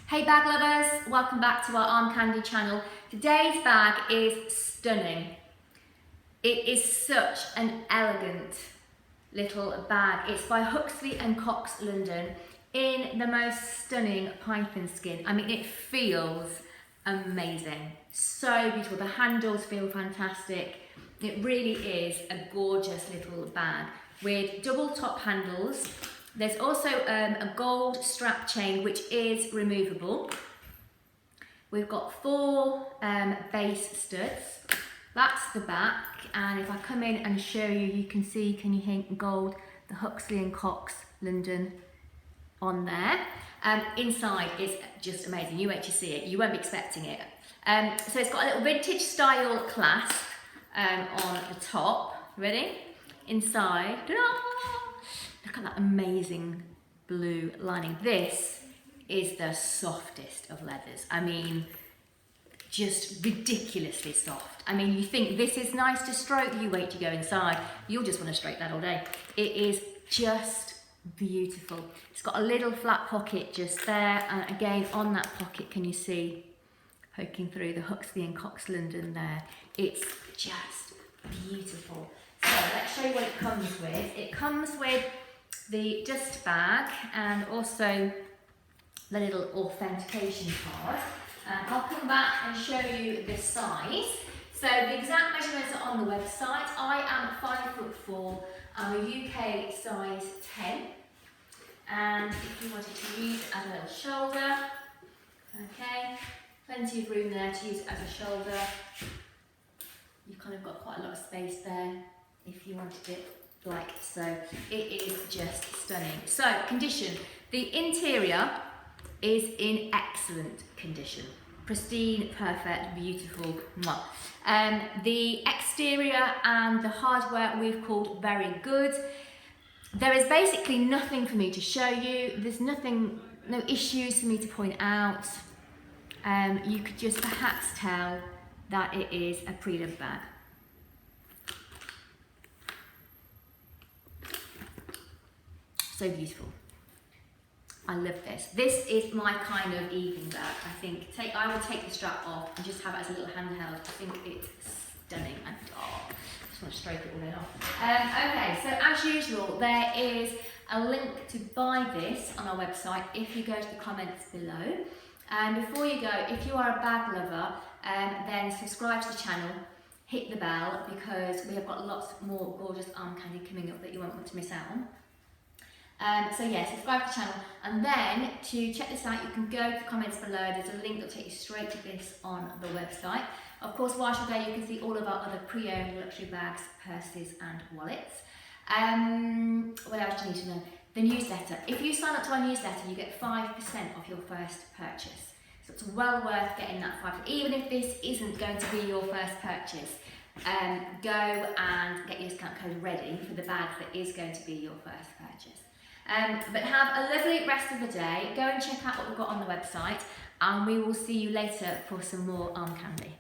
Hey bag lovers, welcome back to our Armcandy channel. Today's bag is stunning. It is such an elegant little bag. It's by Huxley Cox London in the most stunning python skin. I mean, it feels amazing. So beautiful. The handles feel fantastic. It really is a gorgeous little bag with double top handles. There's also a gold strap chain which is removable. We've got 4 base studs. That's the back, and if I come in and show you, you can see, can you hear gold, the Huxley Cox London on there. Inside is just amazing. You wait to see it, you won't be expecting it. So it's got a little vintage style clasp on the top. Ready? Inside, look at that amazing blue lining. This is the softest of leathers. I mean, just ridiculously soft. I mean, you think this is nice to stroke, you wait to go inside. You'll just want to stroke that all day. It is just beautiful. It's got a little flat pocket just there. And again, on that pocket, can you see, poking through the Huxley Cox London there. It's just beautiful. So let's show you what it comes with. It comes with the dust bag and also the little authentication card. I'll come back and show you the size. So the exact measurements are on the website. I am 5'4". I'm a UK size 10. And if you wanted to use it as a little shoulder, okay, plenty of room there to use it as a shoulder. You've kind of got quite a lot of space there if you wanted it like so. It is just stunning. So, condition. The interior is in excellent condition. Pristine, perfect, beautiful. The exterior and the hardware we've called very good. There is basically nothing for me to show you. There's nothing, no issues for me to point out. You could just perhaps tell that it is a pre-loved bag. So beautiful. I love this. This is my kind of evening bag. I think I would take the strap off and just have it as a little handheld. I think it's stunning and I just want to stroke it all day long. Okay, so as usual, there is a link to buy this on our website if you go to the comments below. And before you go, if you are a bag lover, then subscribe to the channel, hit the bell, because we have got lots more gorgeous Armcandy coming up that you won't want to miss out on. So yeah, subscribe to the channel, and then to check this out you can go to the comments below. There's a link that will take you straight to this on the website. Of course, whilst you're there you can see all of our other pre-owned luxury bags, purses and wallets. What else do you need to know? The newsletter. If you sign up to our newsletter you get 5% off your first purchase. So it's well worth getting that 5%. Even if this isn't going to be your first purchase, go and get your discount code ready for the bag that is going to be your first purchase. But have a lovely rest of the day. Go and check out what we've got on the website, and we will see you later for some more Armcandy.